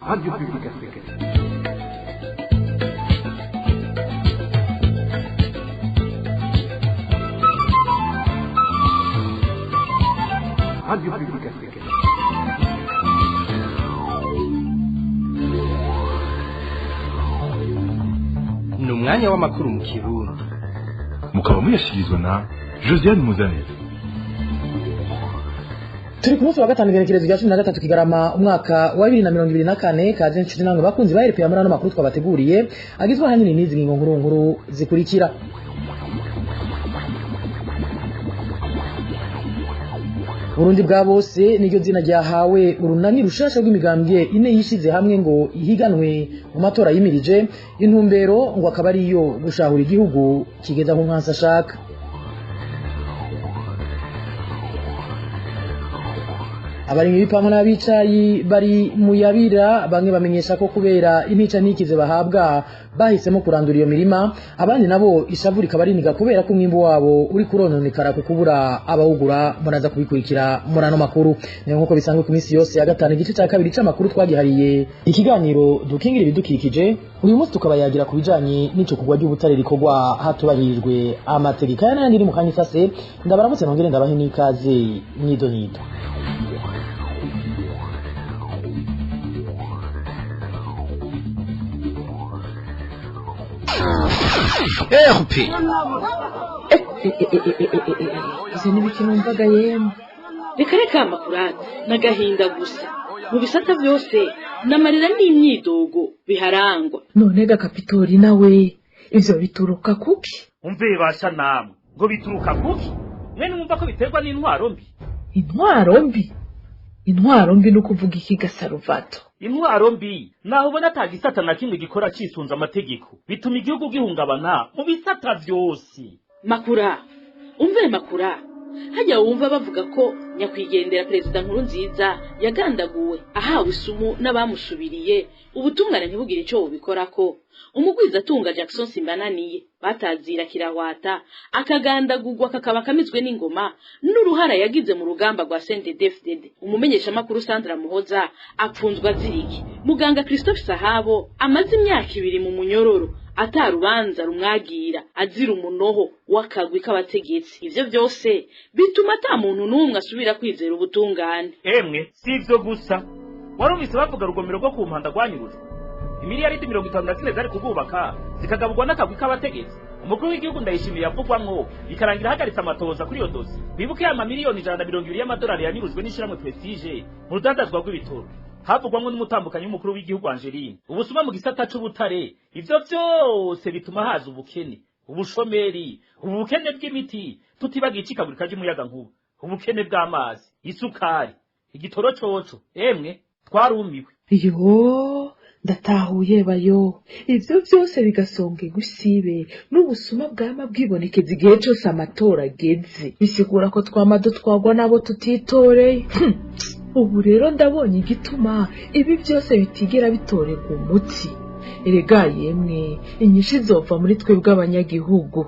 Radio Publique Africaine. Radio Publique Africaine. Ni umwanya w'amakuru mu Kirundi. Mukaba muyashikirizwa na Josiane Muzaneza. Turi ku munsi wa gatanu igenekerezo rya 13 Kigarama umwaka wa 2024 kaje nshuti namwe bakunzi ba RPA muri ano makuru twabateguriye agizwe ahanini n'izi ngingo nkuru zikurikira. Burundi bwa bose niryo zina ryahawe urunani rushasha rw'imigambwe ine yishize hamwe ngo ihiganwe mu matora yimirije intumbero ngo akaba ari yo gushahura igihugu kigeza ku mwansa ashaka. Abari mw'ibipamo n'abicayi bari mu yabira bamwe bamenyesha ko kubera impica ntikize bahabwa bahisemo kurandura iyo mirima, abandi nabo ishavu rikabariniga kubera ko umwimbo wabo uri kurononekara ku kubura abawugura. Muraza kubikurikira muri ano makuru. Niyo nkuko bisanzwe ku minsi yose ya gatanu igice cya kabiri c'amakuru twagihariye ikiganiro dukingira ibidukikije. Uyu munsi tukabayagira ku bijanye n'ico kugwa ry'ubutare rikorwa hatubahirijwe amategeko y'andi iri mu kanya isase. Ndabaramutse nongere ndabahe n'ikaze mwidonido. Izo n'ibikino mvaga yemwe reka amakurate n'agahinda gusa mu bisata byose n'amarira n'imyidogo biharangwa. None Kapitori nawe ivyo bituruka kuki? Umve basha namwe ngo bituruka kuki? Mwene mwumva ko biterwa n'intwaro mbi. Intwaro mbi? Intwaro mbi no kuvuga iki Gasaruvato? Intwaro mbi naho ubona atagisata na kimwe gikora cisunza amategeko bituma igihugu gihungabana mu bisata byose. Makura umve makura hajya wumva bavuga ko nyakwigendera Perezida Nkurunziza yagandaguwe ahawe isumu n'abamusubiriye ubutungane ntibugire ico bubikorako. Umugwiza atunga Jackson Simbananiye batazira kirahwata akagandagurwa kakaba kamizwe n'ingoma n'uruhara yagize mu rugamba rwa CNDD-FDD. Umumenyesha makuru Sandra Muhoza apfunzwa ziriki. Muganga Christophe Sahabo amaze imyaka 2 mu munyororo atarubanza rumwagira azira umunoho wakagwi k'abategetsi. Ivyo byose bituma ata muntu numwe asubira kwizera ubutungane. Emwe sivyo gusa warumvise bavuga rugomero rwo ku mpanda rwanyurujwe imiliyaridi 54 zari kugubaka zikagabugwa n'akagwi k'abategetsi. Umukuru w'igihugu Ndayishimiye yavugwamwo bikarangira hagaritse amatoza kuri iyo dosi. Bibuke ya miliyoni 120 y'amadolari yanyurujwe n'ishiramwe Prestige mu rudandazwa rw'ibitoro. Havugwamwo n'umutambukanyi w'umukuru w'igihugu Angeline. Ubusuma mu gisata c'ubutare ivyo byose bituma haza ubukene, ubushomeri, ubukene bw'imiti, tutibagiye icikagurika ry'umuyaga nkuba, ubukene bw'amazi, isukari, igitoro coco. Emwe twarumiwe. Yo ndatahuye bayo ivyo byose bigasonge gusibe n'ubusuma bwama bwibonekeza igihe cyose amatora ageze. Bisigura ko twamado twagwa nabo tutitoreye. Ubu rero ndabonye igituma ibi byose bitigera bitorerwa umuti. Erega yemwe inyinshi zova muri twe bw'abanyagihugu.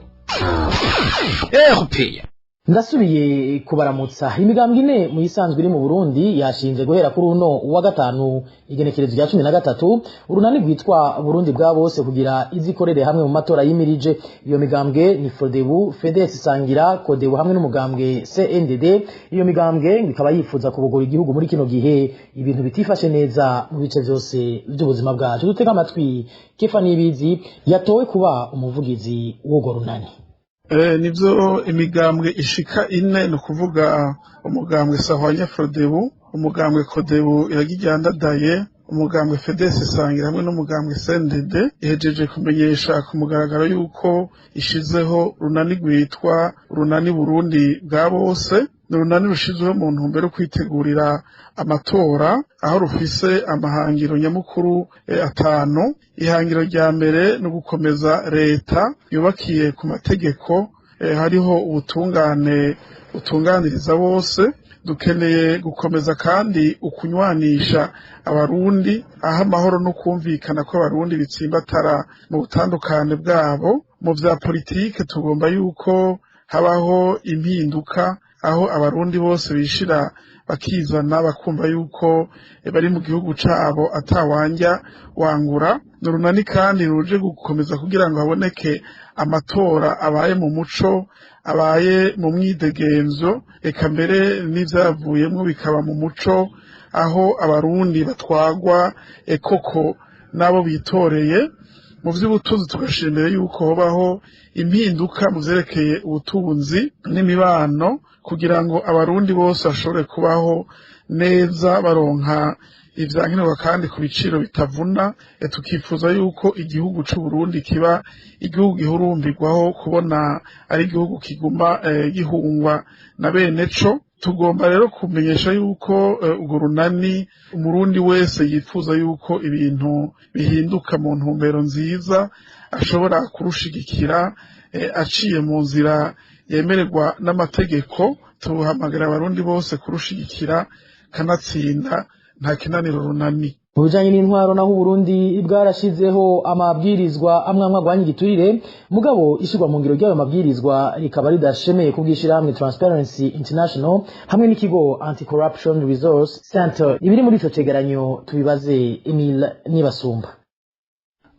Ndasubiye kubaramutsa. Imigambwe ine mu isanzwe iri mu Burundi yashinze guhera kuri uno wa gatanu igenekerezo rya 13 urunani rwitwa Burundi bwa bose kugira izikorere hamwe mu matora yimirije. Iyo migambwe ni Fodebu, FDS Sangira, Kodebu hamwe n'umugambwe CNDD. Iyo migambwe ikaba yifuza kubogora igihugu muri kino gihe ibintu bitifashe neza mu bice byose by'ubuzima bwacu. Dutega amatwi Kefa Nibizi yatowe kuba umuvugizi w'ugo runani. Nivyo imigambwe ishika ine no kuvuga umugambwe Sahwanya Frodebu, umugambwe Kodebu iragijyandadaye, umugambwe FDS Sangira hamwe n'umugambwe CNDD ihejeje kumenyesha ku mugaragaro yuko ishizeho runani rwitwa Runani Burundi bwa bose. Runani rushizweho mu ntumbero kwitegurira amatora aho rufise amahangiro nyamukuru 5. Ihangiro rya mbere no gukomeza leta yubakiye ku mategeko, hariho ubutungane utunganiriza bose. Dukeneye gukomeza kandi ukunywanisha abarundi aho amahoro no kumvikana ko abarundi bitsimbatara mu butandukane bwabo. Mu vya politike tugomba yuko habaho impinduka aho abarundi bose bishira bakizana bakumva yuko bari mu gihugu cabo atawanja wangura. Urunani kandi ruje gukomeza kugira ngo haboneke amatora abaye mu muco, abaye mu mwidegenzo, eka mbere n'ivyavuyemwo bikaba mu muco, aho abarundi batwagwa koko nabo bitoreye. Mu vy'ubutunzi tugashimira yuko hobaho impinduka mu vyerekeye ubutunzi n'imibano kugira ngo abarundi bose bashobore kubaho neza baronka ivyankenerwa kandi ku biciro bitavuna. Tukifuza yuko igihugu c'u Burundi kiba igihugu gihurumbirwaho kubona ari igihugu kiguma gihungwa na bene co. Tugomba rero kumenyesha yuko urwo runani umurundi wese yifuza yuko ibintu bihinduka mu ntumbero nziza ashobora kurushigikira aciye mu nzira yemererwa n'amategeko. Tuhamagara abarundi bose kurushigikira kanatsinda nta kinaniro runani. Mu bijanye n'intwaro naho Burundi bwarashizeho amabwirizwa amwe agwanya igiturire, mugabo ishirwa mu ngiro ry'ayo mabwirizwa rikaba ridashemeye kubwishira hamwe Transparency International hamwe n'ikigo Anti-Corruption Resource Center. Ibiri muri ico cegeranyo tubibaze Emile Nibasumba.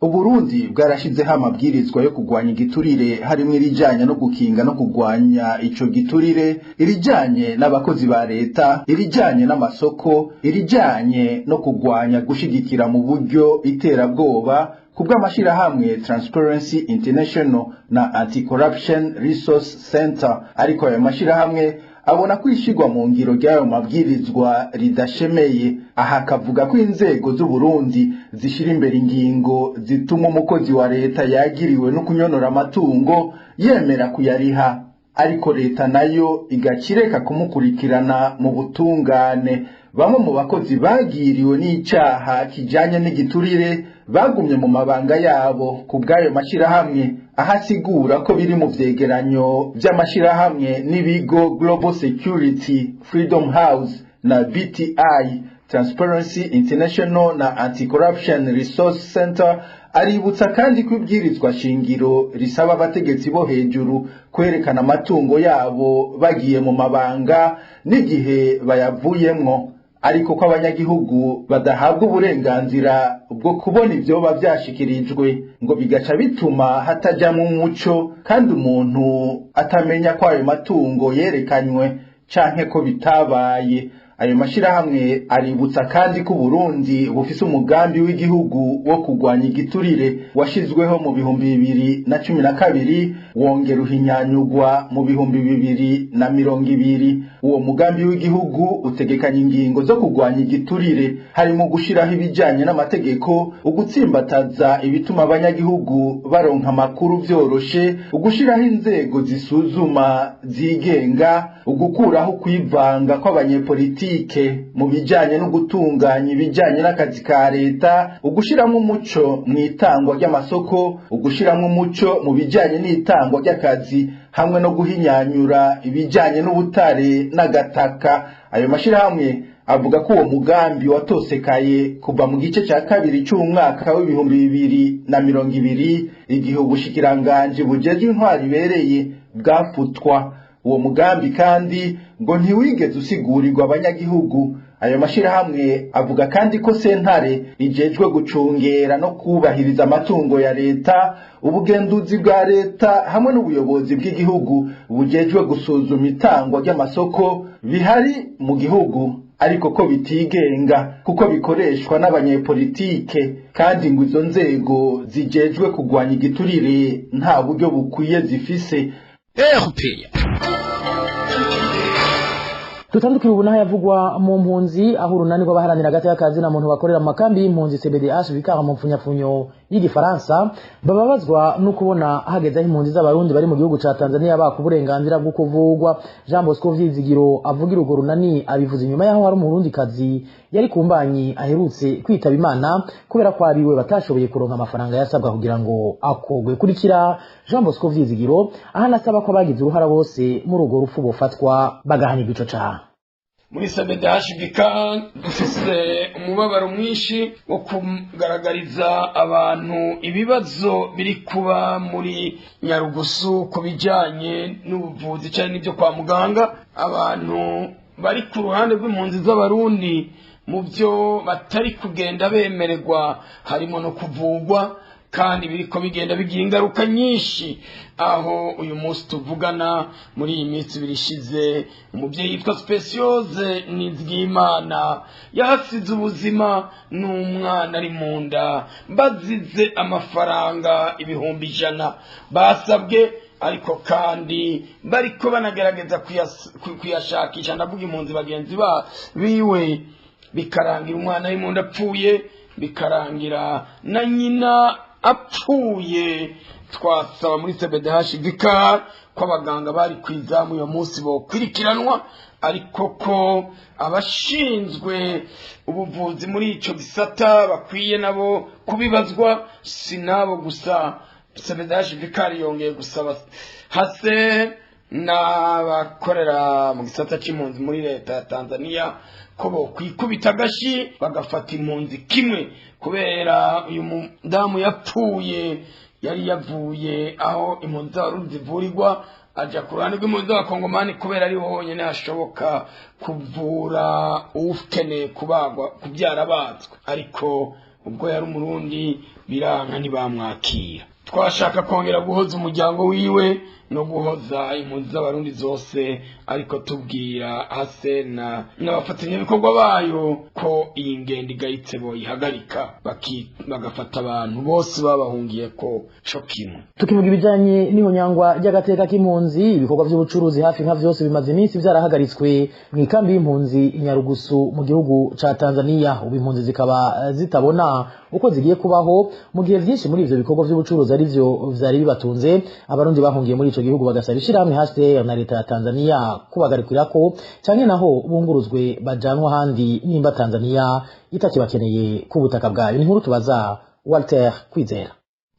Uburundi bwarashizeho amabwirizwa yo kugwanya igiturire harimo irijanye no gukinga no kugwanya ico giturire, irijanye n'abakozi ba leta, irijanye n'amasoko, irijanye no kugwanya gushigikira mu buryo iterabwoba kubw'amashirahamwe Transparency International na Anti-Corruption Resource Center. Ariko ayo mashirahamwe abona kwishigwa mu ngiro ry'ayo mabwirizwa ridashemeye. Aha akavuga ko inzego z'u Burundi zishira imbere ingingo zituma umukozi wa leta yagiriwe no kunyonora amatungo yemera kuyariha, ariko leta nayo igakireka kumukurikirana mu butungane. Bamwe mu bakozi bagiriwe n'icaha kijanye n'igiturire bagumye mu mabanga yabo kubw'ayo mashirahamwe, ahasigura ko biri mu vyegeranyo vy'amashirahamwe n'ibigo Global Security, Freedom House na BTI, Transparency International na Anti-Corruption Resource Center. Aributsa kandi ko ibwirizwa shingiro risaba abategetsi bo hejuru kwerekana amatungo yabo bagiye mu mabanga n'igihe bayavuyemwo, ariko ko abanyagihugu badahabwa uburenganzira bwo kubona ivyo bavyashikirijwe, ngo bigaca bituma hataja mu muco kandi umuntu atamenya ko ayo matungo yerekanywe canke ko bitabaye. Ayo mashirahamwe aributsa kandi ko Burundi bufise umugambi w'igihugu wo kugwanya igiturire washizweho mu 2012 wongera uhinyanyugwa mu 2020. Uwo mugambi w'igihugu utegekanya ingingo zo kugwanya igiturire harimo gushiraho ibijanye n'amategeko, ugutsimbataza ibituma abanyagihugu baronka amakuru vyoroshe, ugushiraho inzego zisuzuma zigenga, ugukuraho kwivanga kw'abanyepolitiki mu bijanye no gutunganya ibijanye n'akazi ka leta, ugushiramwo umuco mu itangwa ry'amasoko, ugushiramwo umuco mu bijanye n'itangwa ry'akazi, hamwe no guhinyanyura ibijanye n'ubutare n'agataka. Ayo mashirahamwe avuga ko uwo mugambi watosekaye kuva mu gice ca kabiri c'umwaka w'2020 igihe ubushikiranganje bujeje intwari ibereye bwafutwa. Uwo mugambi kandi ngo ntiwigeze usigurirwa abanyagihugu. Ayo mashirahamwe avuga kandi ko sentare ijejwe gucungera no kubahiriza amatungo ya leta, ubugenduzi bwa leta hamwe n'ubuyobozi bw'igihugu bujejwe gusuzuma itangwa ry'amasoko bihari mu gihugu, ariko ko bitigenga kuko bikoreshwa n'abanyepolitike, kandi ngo izo nzego zijejwe kugwanya igiturire nta buryo bukwiye zifise. Tutandukira ubu naho yavugwa mu mpunzi aho urunani rw'abaharanira hagati y'akazi na muntu bakorera mu makambi y'impunzi CBDH bikanga mu mfunyafunyo y'igifaransa bababazwa no kubona hagezeho impunzi z'abarundi bari mu gihugu ca Tanzania baka uburenganzira bwo kuvugwa. Jean Bosco Vyizigiro avugira urwo runani abivuze nyuma yaho hari umurundi kazi yari kumbanyi aherutse kwitaba Imana kubera ko ariwe batashoboye kuronka amafaranga yasabwa kugira ngo akogwe. Kurikira Jean Bosco Vyizigiro ahanasaba ko bagize uruhara bose muri urwo rufu bofatwa bagahanirwa ico caha. muri CBDHBK dufise umubabaro mwinshi wo kugaragariza abantu ibibazo biri kuba muri Nyarugusu ku bijanye n'ubuvuzi cyane n'ibyo kwa muganga. Abantu bari ku ruhande rw'impunzi z'abarundi mu byo batari kugenda bemererwa harimo no kuvugwa, kandi biriko bigenda bigira ingaruka nyinshi, aho uyu munsi tuvugana muri iyi minsi birishize umubyeyi yitwa Speciose Nizigimana yahasize ubuzima n'umwana ari mu nda bazize amafaranga 100,000 basabwe, ariko kandi bariko banagerageza kuyashakisha, ndavuga impunzi bagenzi biwe, bikarangira umwana ari mu nda apfuye, bikarangira na nyina apfuye. Twasaba muri CBDHBK ko abaganga bari kwizamu uyo munsi bokwirikiranwa, ariko ko abashinzwe ubuvuzi muri ico gisata bakwiye nabo kubibazwa. Sinabo gusa, CBDHBK yongeye gusaba hase n'abakorera mu gisata c'impunzi muri leta ya Tanzania ko bokwikubita agashi bagafata impunzi kimwe, kubera uyu mudamu yapfuye yari yavuye aho impunzi z'abarundi zivurirwa aja ku ruhande rw'impunzi z'abakongomani, kubera ari honyine hashoboka kuvura ukeneye kubyara bazwe, ariko ubwo yari umurundi biranka ntibamwakira. Twashaka kongera guhoza umuryango wiwe no guhoza impunzi z'abarundi zose, ariko tubwira hase n'abafatanyabikorwa bayo ko iyi ngendo igayitse boyihagarika bagafata abantu bose babahungiye ko co kimwe. Tukivuga ibijanye n'ihonyangwa ry'agateka k'impunzi, ibikorwa by'ubucuruzi hafi nka vyose bimaze iminsi vyarahagaritswe mu ikambi y'impunzi Nyarugusu mu gihugu ca Tanzania. Ubu impunzi zikaba zitabona uko zigiye kubaho mu gihe vyinshi muri ivyo bikorwa by'ubucuruzi ari vyo vyari bibatunze. Abarundi bahungiye muri ico gihugu bagasaba ishirahamwe HCR na leta ya Tanzania kubagarikira ko canke naho bunguruzwe bajanwa handi nimba Tanzania itakibakeneye ku butaka bwayo. Ni nkuru tubaza Walter Kwizera.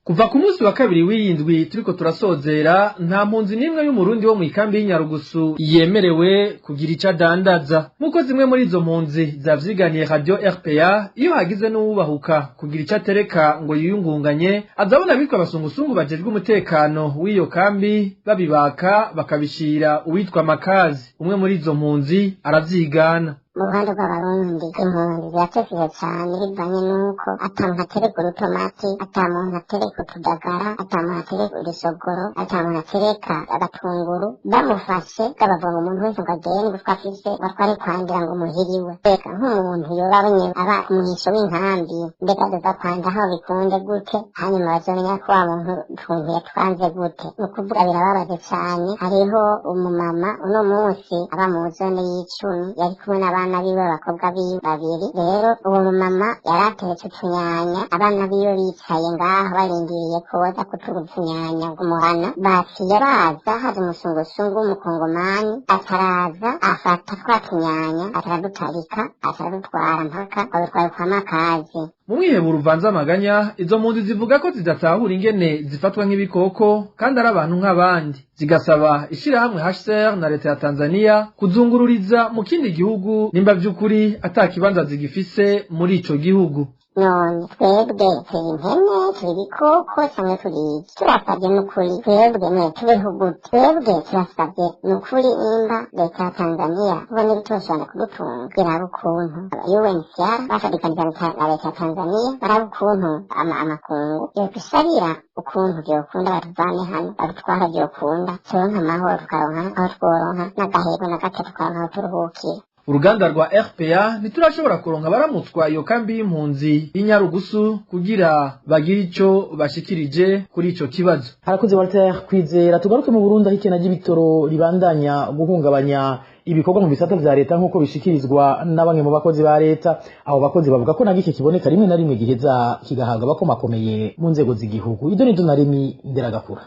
Kuva ku munsi wa kabiri w'irindwi turiko turasozera, nta mpunzi n'imwe y'umurundi wo mu ikambi y'Inyarugusu yemerewe kugira ico adandaza. Muko zimwe muri izo mpunzi zavyiganiye Radio RPA, iyo hagize n'uwubahuka kugira ico atereka ngo yiyungunganye, azabona bitwa abasungusungu bajejwe umutekano w'iyo kambi babibaka bakabishira uwitwa Makazi. Umwe muri izo mpunzi aravyigana. Mu ruhande rw'abarundi impunzi ziratesije cyane bivanye n'uko ata muntu atereka urutomati, ata muntu atereka utudagara, ata muntu atereka urusogoro, ata muntu atereka agatunguru. Bamufashe babavuga ngo umuntu wese ngo agende utwo afise batware kwandira ngo muhiriwe. Reka nk'umuntu yoba aba umwisho w'inkambi, mbega aza kwanda aho bikunde gute, hanyuma bazomenya ko wa muntu utuntu yatwanze gute. Ni ukuvuga birababaje cyane. Hariho umumama uno munsi aba mu zone y'icumi yari kumwe n'abana biwe abakobwa biwe babiri. Rero uwo mumama yarateretse utunyanya, abana biwe bicaye ngaho barindiriye koza kutura utunyanya bw'umuhana. Baciye baza haje umusungusungu w'umukongomani, ataraza afata twa tunyanya ataradutarika ataradutwara mpaka abitwaye kwa Makazi. Mu mwiheburo uvanze amaganya, izo mpunzi zivuga ko zidatahura ingene zifatwa nk'ibikoko kandi ari abantu nk'abandi, zigasaba ishirahamwe HCR na leta ya Tanzania kuzungururiza mu kindi gihugu nimba vy'ukuri atakibanza zigifise muri ico gihugu. None twebwe turi impene, turi ibikoko canke turi iki? Turasavye n'ukuri twebwe tubeho gute? Twebwe turasavye n'ukuri nimba leta ya Tanzania ubona ibitoshobora kudutunga, biraba ukuntu UNHCR bashadikanije na leta ya Tanzania, baraba ukuntu amakungu yodusabira ukuntu vyokunda batuvane hano badutwara vyokunda, turonka amahoro tukaronka aho tworonka n'agahego na gato tukaronka aho turuhukira. Uruganda rwa RPA niturashobora kuronka baramutswa iyo kambi y'impunzi y'Inyarugusu kugira bagire ico bashikirije kuri ico kibazo. Harakoze Walter Kwizera. Tugaruke mu Burundi aho ikena ry'ibitoro ribandanya guhungabanya ibikorwa mu bisata vya leta nk'uko bishikirizwa na bamwe mu bakozi ba leta. Abo bakozi bavuga ko nagike kiboneka rimwe na rimwe giheza kigahaga bakomakomeye mu nzego z'igihugu. Ido ni Donaremi Nderagakura.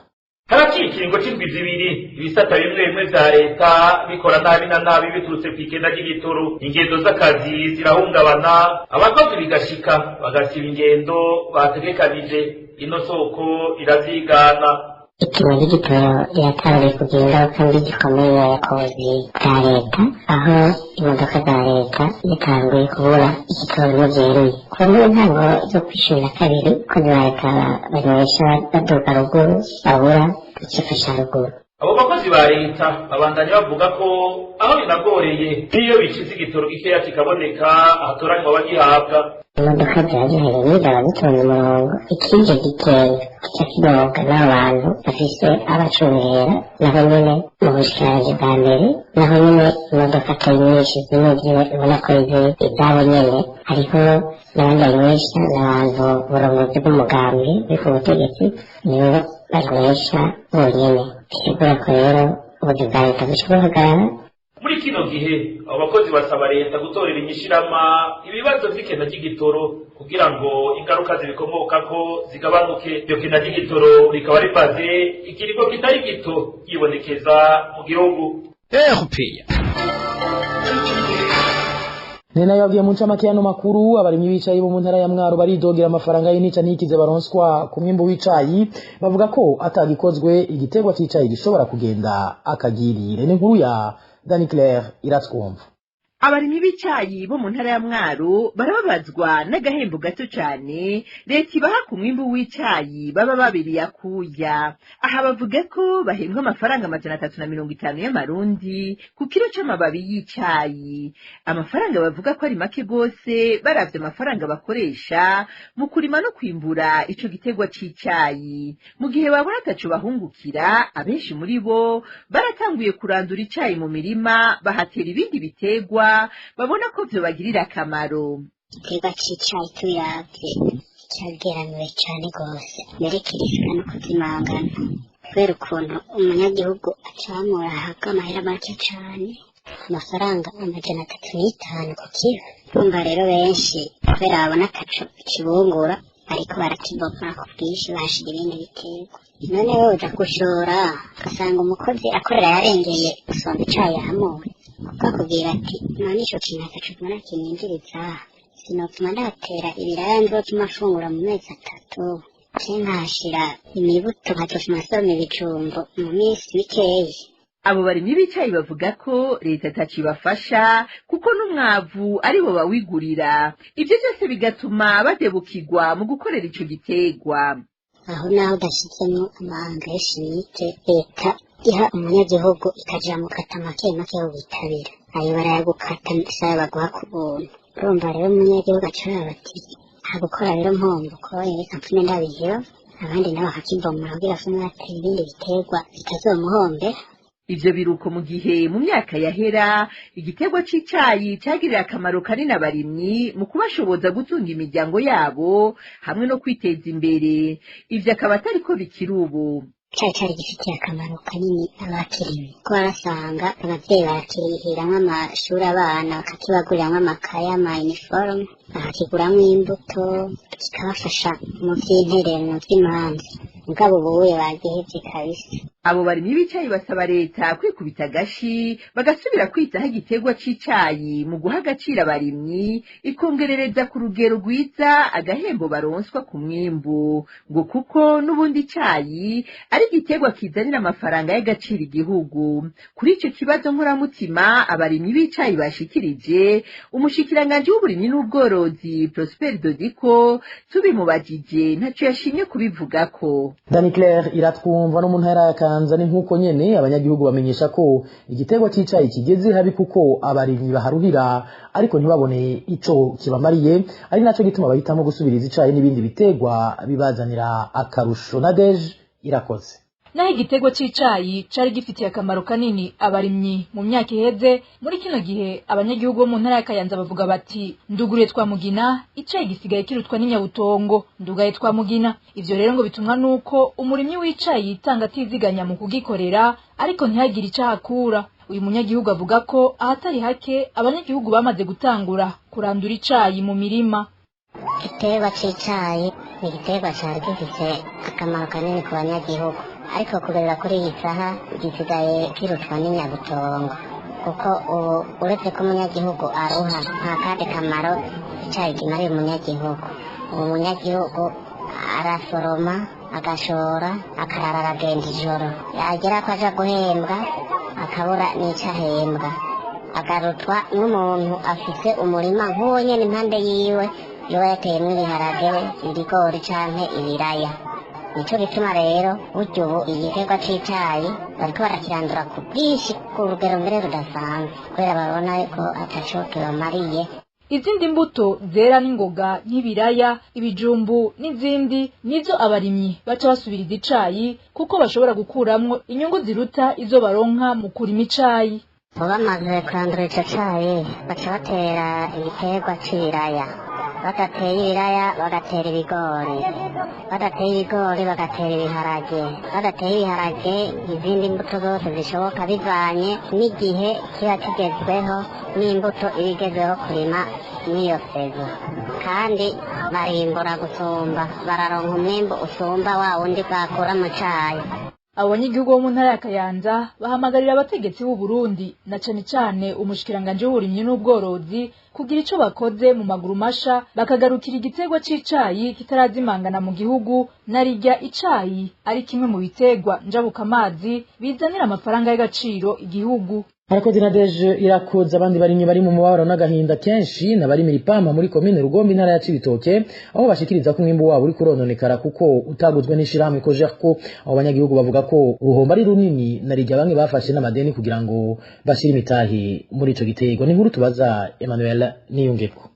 Haraciye ikiringo c'indwi zibiri ibisata bimwe bimwe vya leta bikora nabi na nabi biturutse kw'ikenda ry'igitoro. Ingendo z'akazi zirahungabana, abakozi bigashika bagasiba ingendo bategekanije. Ino soko iravyigana. Ikima ry'igitoro riratangiye kugira ingaruka mbi zikomeye ku buzi bwa leta, aho imodoka za leta zitanguye kubura igitoro bimwe byeruye. Ku ntango zo kwishimira kabiri ko za leta banywesha baduka ruguru babura ikifasha ruguru. Abo bakozi ba leta babandanya bavuga ko aho binagoreye n'iyo bicize igitoro gikeya kikaboneka ahatoranywa abagihabwa. Imodoka ziragihereye zaba zitonze umurongo, ikije gikeya kica kidoga n'abantu bafise abacungera, naho nyene mu bushikiranganji bwa mbere, naho nyene imodoka atari nyinshi zimwe ubona ko izabo nyene, hariho n'abandi banywesha n'abantu uburongozi bw'umugambi buri ku butegetsi nibo banywesha bonyene. Bisigura ko rero ubuzi bwa leta bushobora kugaragara. Muri kino gihe abo bakozi basaba leta gutorera inyishirama ibibazo vy'ikena ry'igitoro kugira ngo ingaruka zibikomokako zigabanuke. Iryo kena ry'igitoro rikaba rimaze ikiringo kitari gito yibonekeza mu gihugu. Nena yabwiye mu ncamake y'ano makuru abarimyi b'icayi bo mu ntara ya Mwaro baridogera amafaranga y'inica n'ikize baronswa ku mwimbu w'icayi, bavuga ko atagikozwe igiterwa c'icayi gishobora kugenda akagirire. N'inkuru ya Dani Claire iratwumva. Abarimyi b'icayi bo mu ntara ya Mwaro barababazwa n'agahembo gato cyane leta ibaha ku mwimbu w'icayi baba babiri yakuya. Aha bavuga ko bahembwa amafaranga 350 y'amarundi ku kilo c'amababi y'icayi. Amafaranga bavuga ko ari make gose baravye amafaranga bakoresha mu kurima no kwimbura ico giterwa c'icayi. Mu gihe babura ataco bahungukira, abenshi muri bo baratanguye kurandura icayi mu mirima bahatera ibindi biterwa babona ko byo bagirira akamaro. Igiterwa c'icayi tubiravye cyageramiwe cyane rwose, mbere kirisika no kuzimangana kubera ukuntu umunyagihugu acamura ahabwa amahera make cyane, amafaranga 350 ku kilo. Urumva rero benshi kubera babona ataco kibungura ariko barakibomora ku bwinshi bashira ibindi biterwa. None woza gushora ugasanga umukozi akorera yarengeye gusomba icayi yahamuwe, ukakubwira ati none ico kintu ataco mbona kininjiriza, sinotuma ndatera ibiraya nzotuma afungura mu mezi 3, nkashira imibuto nkazotuma soroma ibijumbo mu minsi mikeyi. Abo barimyi b'icayi bavuga ko leta atacibafasha kuko n'umwavu aribo bawigurira, ivyo byose bigatuma badebukirwa mu gukorera ico giterwa. Aho naho udashizemo amahanga y'ishimike, leta iha umunyagihugu ikaja mu kata make make yo bitabira, ayo barayagukata misaya baguha ku buntu. Urumva rero umunyagihugu acara bati hagukora rero mpombo ko reka mpfume ndabihiro, abandi nabo hakibomora kugira fume batera ibindi biterwa bitazomuhombe. Ivyo biruko mu gihe mu myaka yahera igiterwa c'icayi cagirira akamaro kanini abarimyi mu kubashoboza gutunga imiryango yabo hamwe no kwiteza imbere. Ivyo akaba atari ko bikiri ubu. Cari gifitiye akamaro kanini abakirimye, ko barasanga abavyeyi barakirihiramwo amashuri abana, bakakibaguriramwo amakaye, ama-uniforme, bakakiguramwo imbuto, kikabafasha mu vy'intererano vy'imanza. Mugabo ubuye bagihevye kabisa. Abo barimyi b'icayi basaba leta kwikubita agashi bagasubira kwitaho igiterwa c'icayi mu guha agaciro abarimyi, ikongerereza ku rugero rwiza agahembo baronswa ku mwimbu, ngo kuko n'ubundi icayi ari igiterwa kizanira amafaranga y'agaciro igihugu. Kuri ico kibazo nkoramutima abarimyi b'icayi bashikirije, umushikiranganji w'uburimyi n'ubworozi Prosper Dodiko tubimubajije ntaco yashimye kubivugako. Dani Claire iratwumva no mu ntara ya Kanza. Ni nkuko nyene abanyagihugu bamenyesha ko igiterwa c'icayi kigeze habi kuko abarimyi baharuhira ariko ntibabone ico kibamariye, ari naco gituma bahitamo gusubiriza icayi n'ibindi biterwa bibazanira akarusho. Nadege irakoze. Naho igiterwa c'icayi cari gifitiye akamaro kanini abarimyi mu myaka iheze, muri kino gihe abanyagihugu bo mu ntara ya Kayanza bavuga bati nduguriye twa mugina, icayi gisigaye kirutwa n'inyabutongo, ndugaye twa mugina. Ivyo rero ngo bitumwa nuko umurimyi w'icayi yitanga atiziganya mu kugikorera ariko ntihagire icahakura. Uyu munyagihugu avuga ko ahatari hake abanyagihugu bamaze gutangura kurandura icayi mu mirima. Igiterwa c'icayi ni igiterwa cari gifise akamaro kanini ku banyagihugu, ariko kugeza kuri iyi saha gisigaye kirutwa n'inyabutongo, kuko ubu uretse ko umunyagihugu aruha nta kandi kamaro icayi kimariye umunyagihugu. Ubu umunyagihugu arasoroma agashora akarara aragenda ijoro yagera ko aja guhembwa akabura n'ico ahembwa agarutwa n'umuntu afise umurima nk'uwo nyene impande yiwe yoba yateyemwo ibiharage ibigori canke ibiraya nico gituma rero burya ubu igiterwa c'icayi bariko barakirandura ku bwinshi ku rugero mbere rudasanzwe kubera babona ko ataco kibamariye. Izindi mbuto zera n'ingoga nk'ibiraya, ibijumbu n'izindi nizo abarimyi baca basubiriza icayi kuko bashobora gukuramwo inyungu ziruta izo baronka mu kurima icayi. Bamaze kurandura ico cayi baca batera igiterwa c'ibiraya, bagatera ibiraya bagatera ibigori, bagatera ibigori bagatera ibiharage, bagatera ibiharage izindi mbuto zose zishoboka bivanye n'igihe kiba kigezweho n'imbuto ibigezweho kurima n'iyo sezo, kandi barimbura gusumba, bararonka umwimbu usumba wa wundi bakura mu cayi. Abanyagihugu bo mu ntara ya Kayanza bahamagarira abategetsi b'u Burundi na cane cane umushikiranganje w'uburimyi n'ubworozi kugira ico bakoze mu maguru masha bakagarukira igiterwa c'icayi kitarazimangana mu gihugu narirya icayi ari kimwe mu biterwa njabukamazi bizanira amafaranga y'agaciro igihugu. Harakoze na Deje irakoze abandi barimye bari mu mubabaro n'agahinda kenshi n'abarimira ipampa muri komine Rugombe intara ya Cibitoke aho bashikiriza ko umwimbu wabo uri kurononekara kuko utaguzwe n'ishirahamwe Cogerco. Abo banyagihugu bavuga ko uruhombo ari runini narirya bamwe bafashe n'amadeni kugira ngo bashire imitahi muri ico gitego. Ni nkuru tubaza Emmanuel Niyungeko.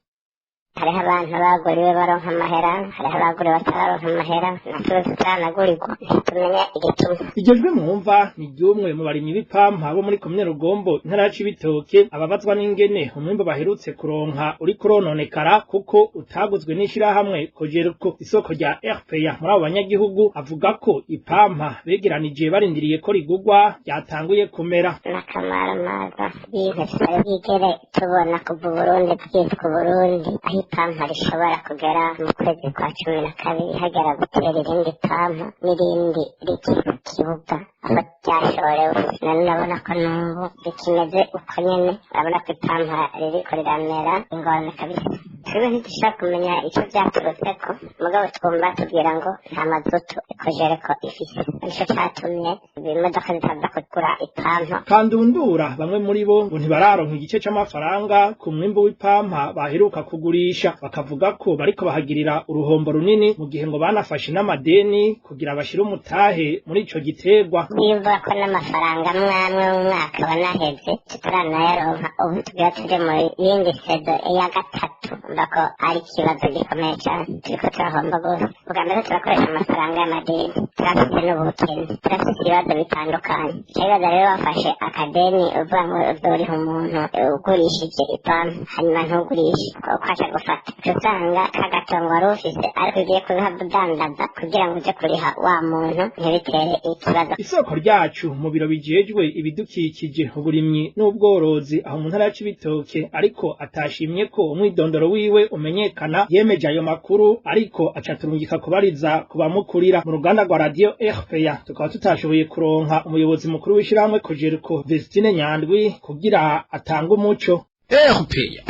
Hariho abantu baguriwe baronka amahera, hariho abaguriwe bataronka amahera, natwe tutanagurirwa ntitumenye igituma. Iryo jwi mwumva ni ry'umwe mu barimyi b'ipampa bo muri komine Rugombo intara ya Cibitoke ababazwa n'ingene umwimbu baherutse kuronka uri kurononekara kuko utaguzwe n'ishirahamwe Cogerco. Isoko rya RPA muri abo banyagihugu avuga ko ipampa begeranije barindiriye ko rigugwa ryatanguye kumera. N'akamaramaza y'inka tutari bwigere tubona kuva Burundi bwitwa Burundi, ipampa rishobora kugera mu kwezi kwa 12 hagera gutera irindi pampa n'irindi rikiri ku kibuga aho ryashorewe. None ndabona ko n'ubu rikimeze uko nyene, urabona ko ipampa ririko riramera ingorane kabisa. Twebwe ntidushobora kumenya ico vyaturutseko, mugabo twumva tubwira ngo nta mazutu Cogerco ifise, nico catumye imodoka zitaza kugura ipampa. Kandundura bamwe muri bo ngo ntibararonka igice c'amafaranga ku mwimbu w'ipampa baheruka kugurisha, bakavuga ko bariko bahagirira uruhombo runini mu gihe ngo banafashe n'amadeni kugira bashire umutahe muri ico giterwa. Niba ko n'amafaranga mwamwe mu mwaka wanaheze tutaranayaronka, ubu tugira tuje mu yindi sedo ya gatatu, ndako ari ikibazo gikomeye cyane, turiko turahomba gose. Ubwa mbere turakoresha amafaranga y'amadeni, turafite n'ubukene, turafite ibibazo bitandukanye. Ikibazo rero bafashe akadeni uvuga ngo uzoriha umuntu ugurishije ipampa hanyuma ntugurishe ukasha gufata, usanga kagatongo wari ufise ariko ugiye kubihadandaza kugira ngo uje kuriha wa muntu ntibitere ikibazo. Isoko ryacu mu biro bijejwe ibidukikije uburimyi n'ubworozi aho mu ntara ya Cibitoke ariko atashimye ko umwidondoro wiwe umenyekana yemeje ayo makuru, ariko acaturungika kubariza kubamukurira. Mu ruganda rwa radio RPA tukaba tutashoboye kuronka umuyobozi mukuru w'ishirahamwe Cogerco Vestine Nyandwi kugira atanga umuco. RPA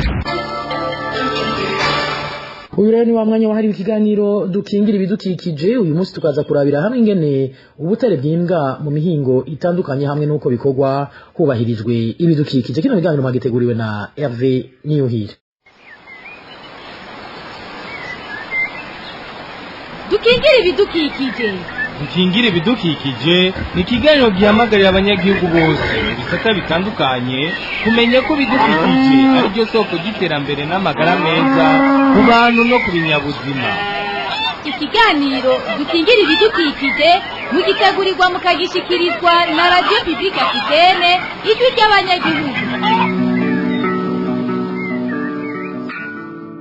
uyu rero ni wa mwanya wahariwe ikiganiro dukingira ibidukikije. Uyu munsi tukaza kurabira hamwe ingene ubutare bw'imbwa mu mihingo itandukanye hamwe n'uko bikorwa hubahirijwe ibidukikije. Kino kiganiro magiteguriwe na Hervé Niyuhire. Dukingira ibidukikije. Dukingira ibidukikije ni ikiganiro gihamagarira abanyagihugu bose mu bisata bitandukanye kumenya ko ibidukikije ari byo soko ry'iterambere n'amagara meza ku bantu no ku binyabuzima. Ikiganiro dukingira ibidukikije mugitegurirwa mukagishikirizwa na Radio Publique Africaine ijwi ry'abanyagihugu.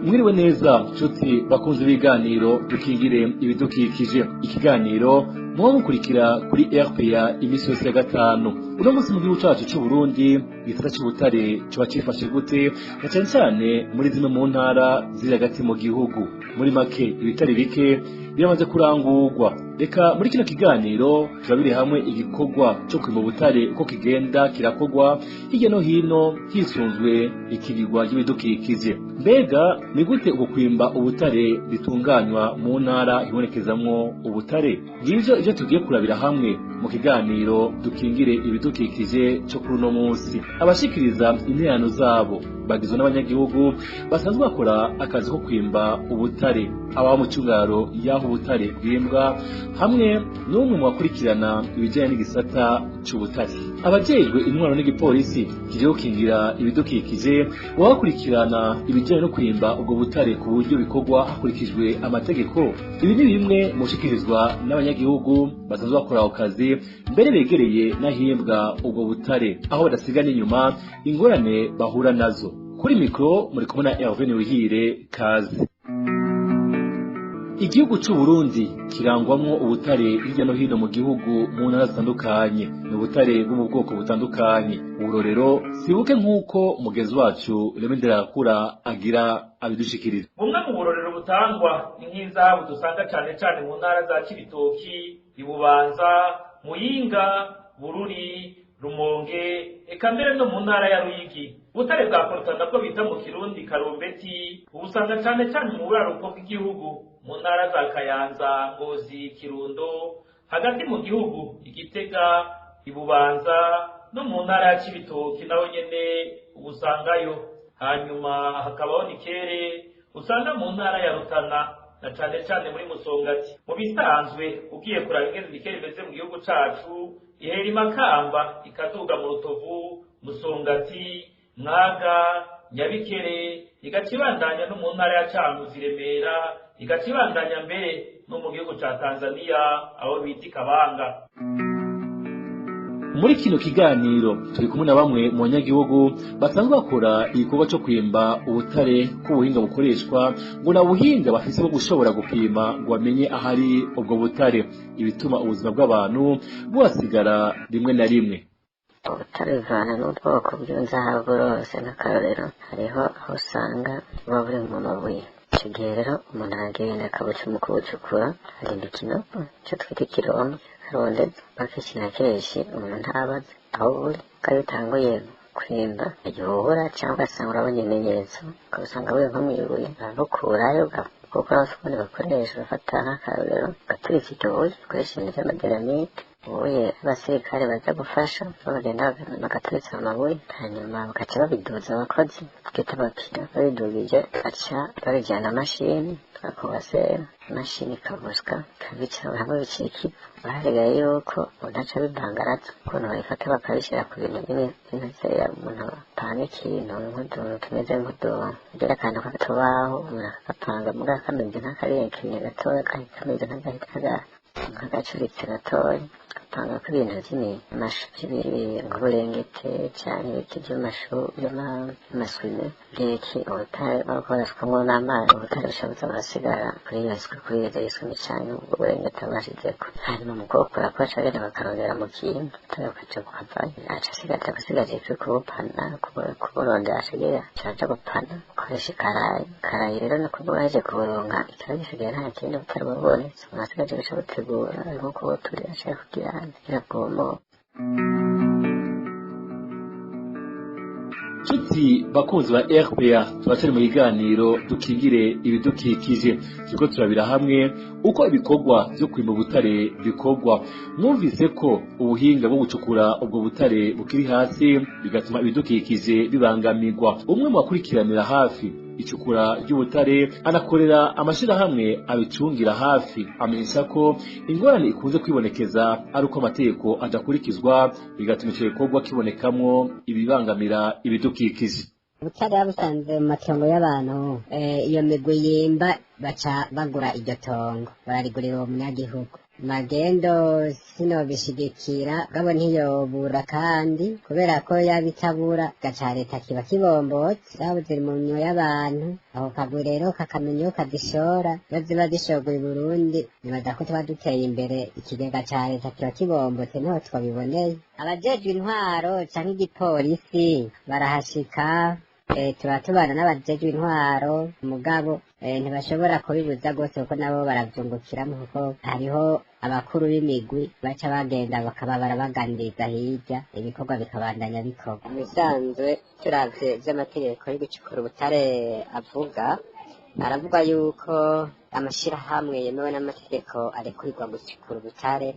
Mwiriwe neza nshuti bakunze ibiganiro dukingire ibidukikije. Ikiganiro muba mukurikira kuri RPA imisi yose ya gatanu. Uno munsi mu gihugu cacu c'u Burundi igisata c'ubutare coba cifashe gute na cane cane muri zimwe mu ntara ziri hagati mu gihugu. Muri make ibitari bike biramaze kurangurwa. Reka muri kino kiganiro turabire hamwe igikorwa cyo kwima ubutare uko kigenda kirakogwa hirya no hino hisunzwe ikigirwa ry'ibidukikije. Mbega ni gute uko kwimba ubutare bitunganywa mu ntara ibonekezamwo ubutare? Ngivyo ivyo tugiye kurabira hamwe mu kiganiro dukingire ibidukikije cyo kuri uno munsi. Abashikiriza interano zabo bagizwe n'abanyagihugu basanzwe bakora akazi ko kwimba ubutare, aba mu cyungaro yaho ubutare bwimbwa hamwe n'umwe mu bakurikirana ibijyanye n'igisata cy'ubutare. Abajejwe intwaro n'igipolisi kiriho kingira ibidukikije bakurikirana ibijyanye no kwimba ubwo butare ku buryo bikorwa hakurikijwe amategeko. Ibi ni bimwe mu shikirizwa n'abanyagihugu basanzwe bakora ako kazi mbere begereye n'ahimbwa ubwo butare, aho badasiga n'inyuma ingorane bahura nazo. Kuri mikro muri kumwe na Hervé Niwihire, kazi. Igihugu c'u Burundi kirangwamwo ubutare hirya no hino mu gihugu mu ntara zitandukanye. Ni ubutare bwo mu bwoko butandukanye. Uburorero sibuke nk'uko mugenzi wacu Remendera Yakura agira abidushikiriza. Bumwe mu burorero butangwa ni nk'izahabu dusanga cane cane mu ntara za Cibitoki, Ibubanza, Muyinga, Bururi, Rumonge, eka mbere no mu ntara ya Ruyigi. Ubutare bwa Korota nabwo bita mu Kirundi Karumbeti ubusanga cane cane mu buraruko bw'igihugu, mu ntara za Kayanza, Ngozi, Kirundo, hagati mu gihugu Igitega, Ibubanza no mu ntara ya Cibitoki naho nyene ubusangayo. Hanyuma hakabaho Nikere usanga mu ntara ya Rutana na cane cane muri Musongati. Mu bisanzwe ugiye kuraba ingene Nikere imeze mu gihugu cacu ihera i Makamba ikaduga mu Rutovu, Musongati, Mwaga, Nyabikere, igacibandanya no mu ntara ya Cankuzo, Remera, igacibandanya mbere no mu gihugu ca Tanzania aho bita Kabanga. Muri kino kiganiro turi kumwe na bamwe mu banyagihugu basanzwe bakora igikorwa cyo kwimba ubutare k'ubuhinga bukoreshwa ngo na buhinga bafise bwo gushobora gupima ngo bamenye ahari ubwo butare, ibituma ubuzima bw'abantu buhasigara rimwe na rimwe. Ubutare buvana n'ubwoko bw'inzahabu bwose n'akarorero hariho aho usanga buba buri mu mabuye. Icyo gihe rero umuntu aragenda akabuca mu kubucukura arinda ikinogo icyo twita ikirombe arondeza bakishyira kenshi umuntu ntabaze aho buri ko bitanguye kwimba igihuhura cyangwa ugasanga urabona ibimenyetso ukabusanga buri nko mu ibuye arabukurayo kuko abasukuni bakoresha bafata nk'akarorero gaturitse icyo buye bakoresha ibintu by'amadiramite. Ubuye abasirikare baza gufasha bagenda bagaturitsa amabuye hanyuma bagaca babiduza abakozi twita abakira, babidugije baca babijyana amashini bakubasera imashini ikabuswa ikabica hamwe bicika ivu. Baharigaye yuko udaca bibangaratse ukuntu babifata bakabishyira ku bintu binezera umuntu apanga ikintu nk'utuntu tumeze nk'udugira akantu k'atubaho umuntu akagapanga mugabo kameze nk'akarenkenye gatoya kameze nk'agacuritse gatoya apanga ko ibintu nk'uburengete cyane ibiti by'amaswime by'iki ubutare bakoreshwamo n'amazi ubutare bushabutse burasigara kuri iyo iswime cyane ubwo burengete bashyizeko. Hanyuma mu kubukora ko bacagenda bakarondera mu kintu bakaca kuhavayo aca asigata gusigaje kuri kubupana kuburondera ashigera cyaja gupana ukoresha ikarayi rero no kuvuga yaje kuburonka ikaba gisigaye nta kindi butare bubonetse umuntu asigaje guca butegura arimo kubuturira ashaka kugira Tuti bakunzi ba RPA tubacari mu biganiro dukingire ibidukikije turiko turabira hamwe uko ibikorwa byo kwimba ubutare bikorwa. Mwumvise ko ubuhinga bwo gucukura ubwo butare bukiri hasi bigatuma ibidukikije bibangamirwa. Umwe mu bakurikiranira hafi icukura ry'ubutare anakorera amashirahamwe abicungira hafi amenyesha ko ingorane ikunze kwibonekeza ari uko amategeko adakurikizwa bigatuma icyo gikorwa kibonekamwo ibibangamira ibidukikije. Ubutare busanzwe mu matongo y'abantu iyo migwi yimba baca bagura iryo tongo bararigurira uwo munyagihugu magendo sinobishigikira gabo ntiyobura kandi kubera ko yabitabura gaca leta kiba kibombotse zaba ziri mu minwe y'abantu aho kagwi rero kakamenya iyo kadishora iyo ziba zishorwa i Burundi nibaza ko tuba duteye imbere ikigega ca leta kiba kibombotse niho twabiboneye abajejwe intwaro canke igipolisi barahashika tuba tubana n'abajejwe intwaro mugabo ntibashobora kubibuza rwose kuko nabo baravyungukiramo kuko hariho abakuru b'imigwi baca bagenda bakaba barabaganiriza hirya ibikorwa bikabandanya bikorwa mubisanzwe turavye vy'amategeko yo gucukura ubutare avuga aravuga yuko amashirahamwe yemewe n'amategeko arekurirwa gucukura ubutare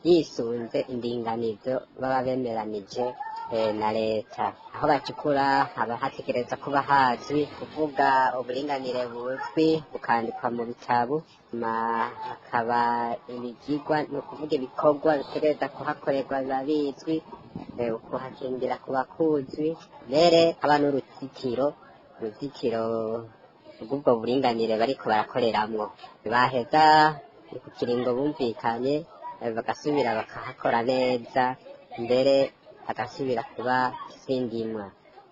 yisunze indinganizo baba bemeranije na leta aho bacukura haba hategereza kuba hazwi kuvuga uburinganire buzwi bukandikwa mu bitabo hakaba ibigirwa ni ukuvuga ibikorwa bitegereza kuhakorerwa biba bizwi kuhakingira kuba kuzwi mbere haba n'uruzitiro rw'ubwo buringanire bariko barakoreramwo baheza ku kiringo bumvikanye bagasubira bakahakora neza mbere agasubira kuba sindimwa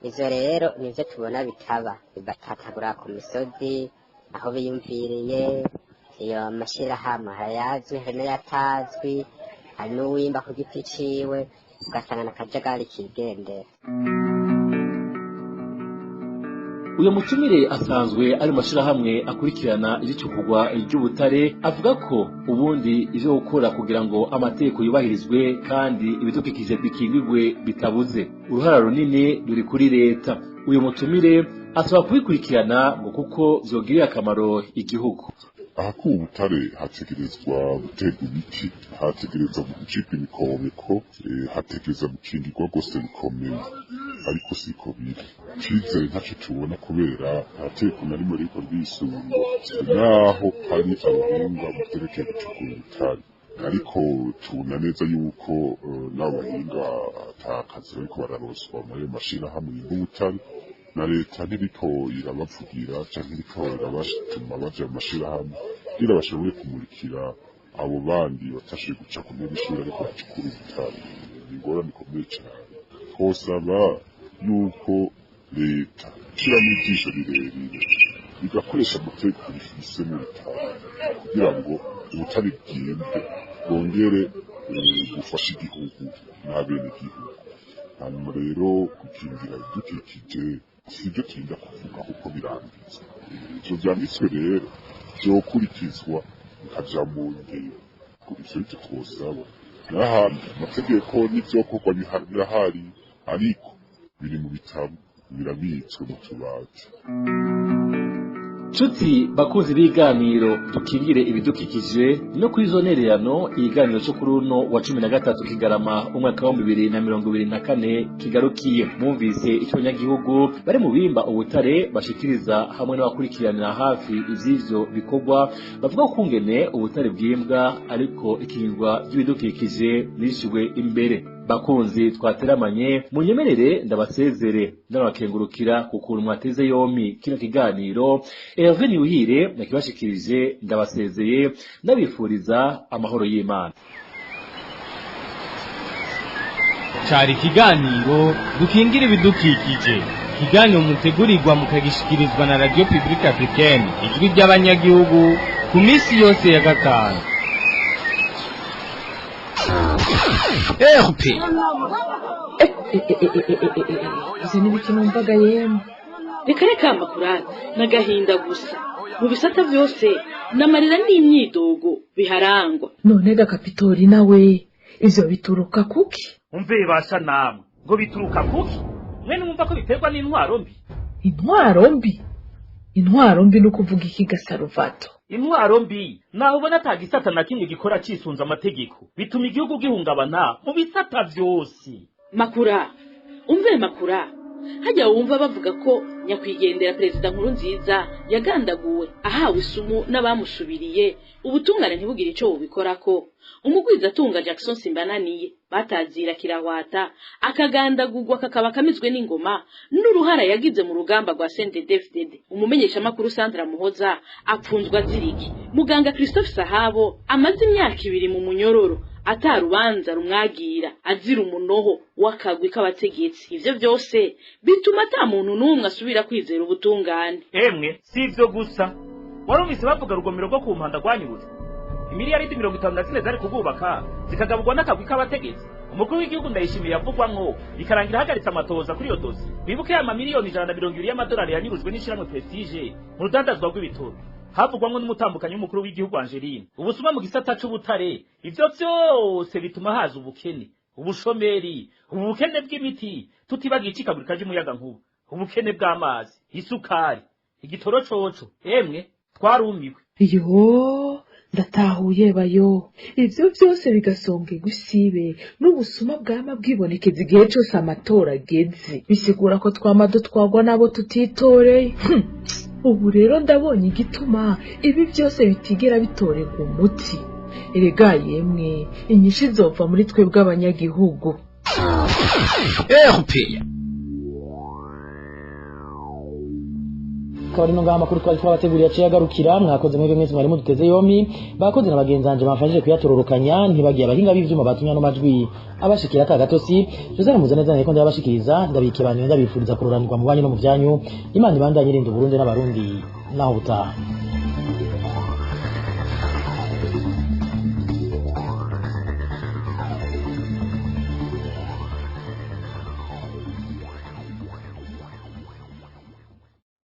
ivyo rero nivyo tubona bitaba bibatatagura ku misozi aho biyumviriye iyo amashirahamwe harayazwi hari n'ayatazwi hari n'uwimba ku giti ciwe ugasanga n'akajagari kigendera uyu mutumire asanzwe ari mashirahamwe akurikirana igicukurwa ry'ubutare avuga ko ubundi ivyo gukora kugira ngo amategeko yubahirizwe kandi ibidukikije bikingirwe bitabuze uruhara runini ruri kuri leta uyu mutumire asaba kubikurikirana ngo kuko vyogirira akamaro igihugu ahakura ubutare hategerezwa guterwa ibiti hategereza gucibwa imikobeko hategereza gukingirwa rwose bikomeye ariko siko biri icizere ntaco tubona kubera ntateko na rimwe riko ryisungo naho hari abahinga mu vyerekeye gucukura ubutare ariko tubona neza yuko n'abahinga atakazi bariko bararoswa muri ayo mashirahamwe y'ubutare na leta ntiriko irabavugira canke iriko irabatuma baja mu mashirahamwe kugira bashobore kumurikira abo bandi batashoboye guca ku ntebe y'ishuri ariko bacukura ubutare ni ingorane ikomeye cane twosaba yuko leta ishiramo ijisho rirerire igakoresha amategeko rifise mu bitaro kugira ngo ubutare bwimbe bwongere gufasha igihugu n'abenegihugu hanyuma rero gukingira ibidukikije sibyo turinda kuvuga kuko biranditse ivyo vyanditswe rero vyokurikizwa bikaja mu ngiro ivyo nivyo twosaba n'ahandi amategeko n'ivyokorwa birahari ariko biri mu bitabo birabitswe mu tubati Chuti bakunzi b'iganiro dukingire ibidukikije no kuri zonererano iganiro cyo kuri uno wa 13 Kigarama umwaka wa 2024 kigarukiye mwumvise icyonyagihugu bari mu bimba ubutare bashikiriza hamwe n'abakurikiranira hafi ivyivyo bikorwa bavuga ko kungene ubutare bwimbwa ariko ikingwa ry'ibidukikije nishwe imbere bakunzi twateramanye munyemerere ndabasezere ndabakengurukira kukuntu mwateze yomi kino kiganiro Hervé Niwuhire nakibashikirije ndabasezeye ndabifuriza amahoro y'Imana cari kiganiro dukingira ibidukikije kiganiro mutegurirwa mukagishikirizwa na Radio Publique Africaine ijwi ry'abanyagihugu ku minsi yose ya gatanu Erupe izi ni biki numvaga yemwe reka reka makurata n'agahinda gusa mu bisata byose n'amarira n'imyidogo biharangwa none Kapitori nawe ivyo bituruka kuki umve basha namwe ngo bituruka kuki mwene mwumva ko biterwa n'intwaro mbi intwaro mbi no kuvuga iki Gasaruvato intwaro mbi naho ubona atagisata na kimwe gikora cisunza amategeko bituma igihugu gihungabana mu bisata vyose makura umve makura hajya wumva bavuga ko nyakwigendera perezida Nkurunziza yagandaguwe ahawe isumu n'abamusubiriye ubutungane ntibugire ico bubikorako. Umugwizatunga Jackson Simbananiye batazira kirahwata akagandagurwa kakaba kamizwe n'ingoma n'uruhara yagize mu rugamba rwa CNDD-FDD. Umumenyesha makuru Sandra Muhoza apfunzwa ziriki. Muganga Christophe Sahabo amaze imyaka 2 mu munyororo atarubanza rumwagira azira umunoho wakagwi k'abategetsi. Ivyo byose bituma ata muntu n'umwe asubira kwizera ubutungane. Emwe sivyo gusa warumvise bavuga urugomero rwo ku mpanda rwanyurujwe imiliyaridi 54 zari kugubaka zikagabugwa n'akagwi k'abategetsi. Umukuru w'igihugu Ndayishimiye yavugwamwo bikarangira hagaritse amatoza kuri iyo dosi. Bibuke ya miliyoni 120 y'amadolari yanyurujwe n'ishiramwe Prestige mu rudandazwa rw'ibitoro. Havugwamwo n'umutambukanyi w'umukuru w'igihugu Angeline. Ubusuma mu gisata c'ubutare ivyo byose bituma haza ubukene, ubushomeri, ubukene bw'imiti, tutibagiye icikagurika ry'umuyaga nkuba, ubukene bw'amazi, isukari, igitoro coco. Emwe twarumiwe. Yo ndatahuye bayo ivyo byose bigasonge gusibe n'ubusuma bwama bwibonekeza igihe cyose amatora ageze, bisigura ko twamado twagwa nabo tutitoreye. Ubu rero ndabonye igituma ibi byose bitigera bitorerwa umuti. Erega yemwe inyinshi zova muri twe bw'abanyagihugu. Kabari no ngama kuri twari twabateguriye aciye agarukira. Mwakoze mwebwe mwese mwari muduteze yombi, bakoze nabagenzanje bafashije kuyatororokanya, ntibagiye abahinga b'ivyuma batumya no majwi abashikira ka gatosi. Joseph Muzaneza niko ndabashikiriza, ndabike abantu ndabifuriza kuroranirwa mu banyu no mu byanyu. Imana ibandanye irinda Burundi n'abarundi naho butaha.